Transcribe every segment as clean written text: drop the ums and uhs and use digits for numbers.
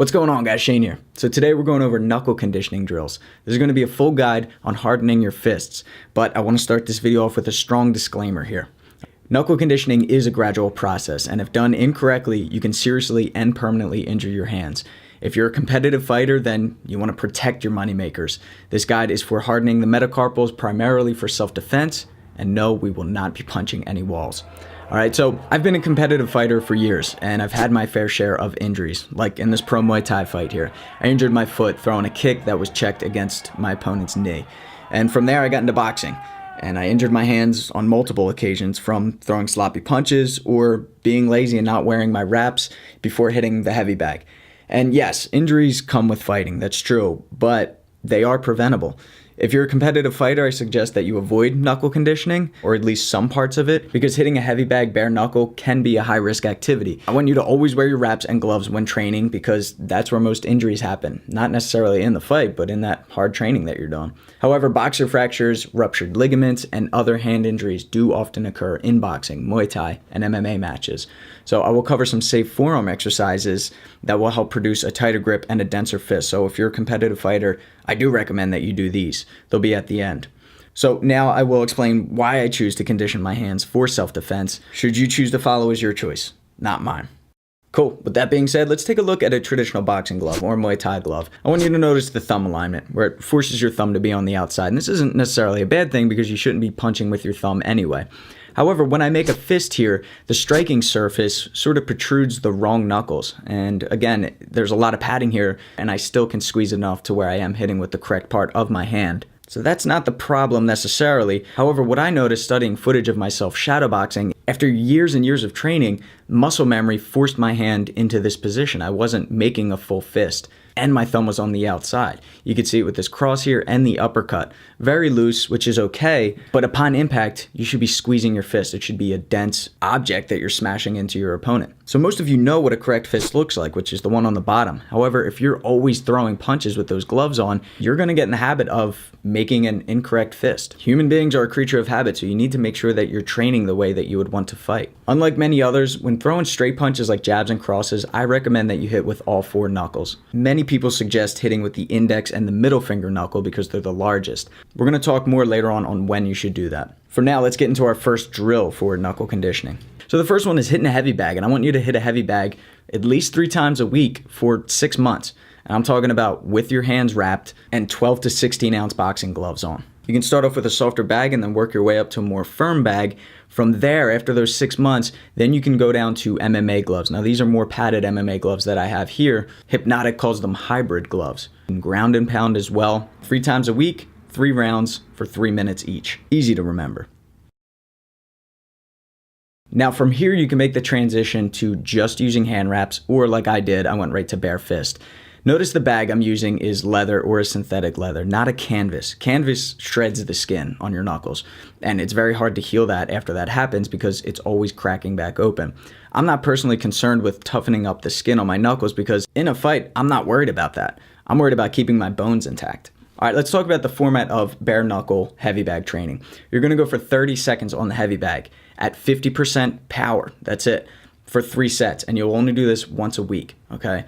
What's going on, guys? Shane here. So today we're going over knuckle conditioning drills. This is going to be a full guide on hardening your fists, but I want to start this video off with a strong disclaimer here. Knuckle conditioning is a gradual process, and if done incorrectly, you can seriously and permanently injure your hands. If you're a competitive fighter, then you want to protect your moneymakers. This guide is for hardening the metacarpals primarily for self-defense, and no, we will not be punching any walls. Alright, so I've been a competitive fighter for years, and I've had my fair share of injuries, like in this pro Muay Thai fight here. I injured my foot throwing a kick that was checked against my opponent's knee. And from there I got into boxing, and I injured my hands on multiple occasions from throwing sloppy punches or being lazy and not wearing my wraps before hitting the heavy bag. And yes, injuries come with fighting, that's true, but they are preventable. If you're a competitive fighter, I suggest that you avoid knuckle conditioning, or at least some parts of it, because hitting a heavy bag bare knuckle can be a high-risk activity. I want you to always wear your wraps and gloves when training, because that's where most injuries happen. Not necessarily in the fight, but in that hard training that you're doing. However, boxer fractures, ruptured ligaments, and other hand injuries do often occur in boxing, Muay Thai, and MMA matches. So I will cover some safe forearm exercises that will help produce a tighter grip and a denser fist. So if you're a competitive fighter, I do recommend that you do these. They'll be at the end. So now I will explain why I choose to condition my hands for self-defense. Should you choose to follow is your choice, not mine. Cool. With that being said, let's take a look at a traditional boxing glove or Muay Thai glove. I want you to notice the thumb alignment, where it forces your thumb to be on the outside. And this isn't necessarily a bad thing because you shouldn't be punching with your thumb anyway. However, when I make a fist here, the striking surface sort of protrudes the wrong knuckles. And again, there's a lot of padding here, and I still can squeeze enough to where I am hitting with the correct part of my hand. So that's not the problem necessarily. However, what I noticed studying footage of myself shadowboxing, after years and years of training, muscle memory forced my hand into this position. I wasn't making a full fist, and my thumb was on the outside. You can see it with this cross here and the uppercut. Very loose, which is okay, but upon impact, you should be squeezing your fist. It should be a dense object that you're smashing into your opponent. So most of you know what a correct fist looks like, which is the one on the bottom. However, if you're always throwing punches with those gloves on, you're gonna get in the habit of making an incorrect fist. Human beings are a creature of habit, so you need to make sure that you're training the way that you would want to fight. Unlike many others, when throwing straight punches like jabs and crosses, I recommend that you hit with all four knuckles. Many people suggest hitting with the index and the middle finger knuckle because they're the largest. We're going to talk more later on when you should do that. For now, let's get into our first drill for knuckle conditioning. So the first one is hitting a heavy bag, and I want you to hit a heavy bag at least 3 times a week for 6 months. And I'm talking about with your hands wrapped and 12 to 16 ounce boxing gloves on. You can start off with a softer bag and then work your way up to a more firm bag. From there, after those 6 months, then you can go down to MMA gloves. Now, these are more padded MMA gloves that I have here. Hypnotic calls them hybrid gloves. And ground and pound as well. 3 times a week, 3 rounds for 3 minutes each. Easy to remember. Now, from here, you can make the transition to just using hand wraps, or like I did, I went right to bare fist. Notice the bag I'm using is leather or a synthetic leather, not a canvas. Canvas shreds the skin on your knuckles, and it's very hard to heal that after that happens because it's always cracking back open. I'm not personally concerned with toughening up the skin on my knuckles because in a fight, I'm not worried about that. I'm worried about keeping my bones intact. All right, let's talk about the format of bare knuckle heavy bag training. You're gonna go for 30 seconds on the heavy bag at 50% power. That's it, for 3 sets, and you'll only do this once a week, okay?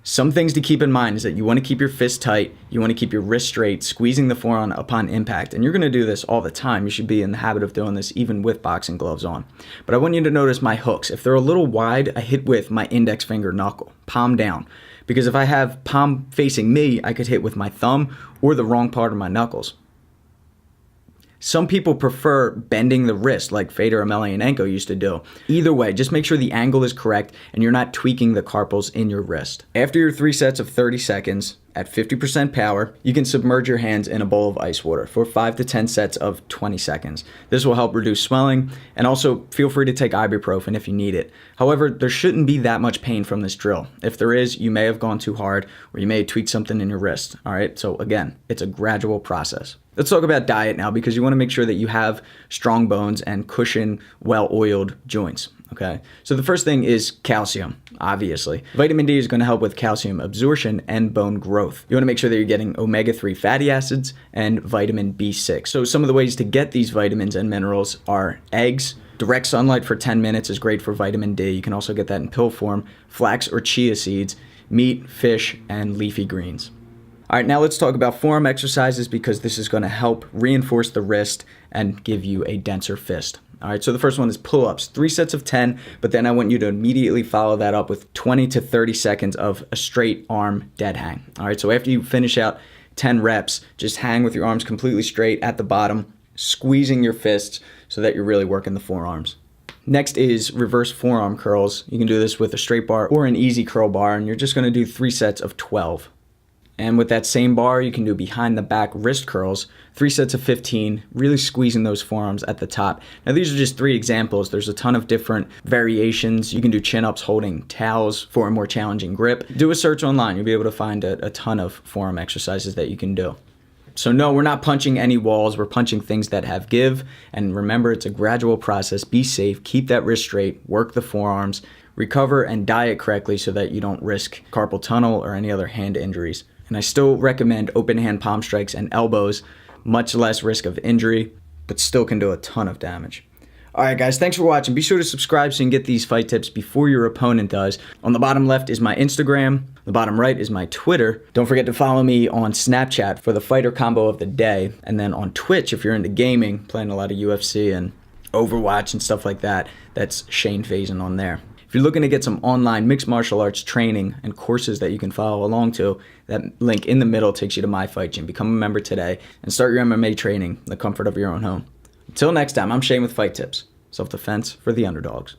Some things to keep in mind is that you want to keep your fist tight, you want to keep your wrist straight, squeezing the forearm upon impact, and you're going to do this all the time. You should be in the habit of doing this even with boxing gloves on. But I want you to notice my hooks. If they're a little wide, I hit with my index finger knuckle, palm down. Because if I have palm facing me, I could hit with my thumb or the wrong part of my knuckles. Some people prefer bending the wrist like Fedor Emelianenko used to do. Either way, just make sure the angle is correct and you're not tweaking the carpals in your wrist. After your 3 sets of 30 seconds, at 50% power, you can submerge your hands in a bowl of ice water for 5 to 10 sets of 20 seconds. This will help reduce swelling, and also feel free to take ibuprofen if you need it. However, there shouldn't be that much pain from this drill. If there is, you may have gone too hard or you may have tweaked something in your wrist. All right, so again, it's a gradual process. Let's talk about diet now because you want to make sure that you have strong bones and cushion, well-oiled joints. Okay, so the first thing is calcium, obviously. Vitamin D is going to help with calcium absorption and bone growth. You want to make sure that you're getting omega-3 fatty acids and vitamin B6. So some of the ways to get these vitamins and minerals are eggs. Direct sunlight for 10 minutes is great for vitamin D. You can also get that in pill form. Flax or chia seeds. meat, fish, and leafy greens. All right, now let's talk about forearm exercises because this is going to help reinforce the wrist and give you a denser fist. All right, so the first one is pull-ups, 3 sets of 10, but then I want you to immediately follow that up with 20 to 30 seconds of a straight arm dead hang. All right, so after you finish out 10 reps, just hang with your arms completely straight at the bottom, squeezing your fists so that you're really working the forearms. Next is reverse forearm curls. You can do this with a straight bar or an easy curl bar, and you're just going to do 3 sets of 12. And with that same bar, you can do behind the back wrist curls, 3 sets of 15, really squeezing those forearms at the top. Now, these are just 3 examples. There's a ton of different variations. You can do chin-ups holding towels for a more challenging grip. Do a search online. You'll be able to find a ton of forearm exercises that you can do. So no, we're not punching any walls. We're punching things that have give. And remember, it's a gradual process. Be safe. Keep that wrist straight. Work the forearms. Recover and diet correctly so that you don't risk carpal tunnel or any other hand injuries. And I still recommend open hand palm strikes and elbows, much less risk of injury, but still can do a ton of damage. All right, guys, thanks for watching. Be sure to subscribe so you can get these fight tips before your opponent does. On the bottom left is my Instagram. The bottom right is my Twitter. Don't forget to follow me on Snapchat for the fighter combo of the day. And then on Twitch, if you're into gaming, playing a lot of UFC and Overwatch and stuff like that, that's Shane Faison on there. If you're looking to get some online mixed martial arts training and courses that you can follow along to, that link in the middle takes you to my fight gym. Become a member today and start your MMA training in the comfort of your own home. Until next time, I'm Shane with Fight Tips. Self-defense for the underdogs.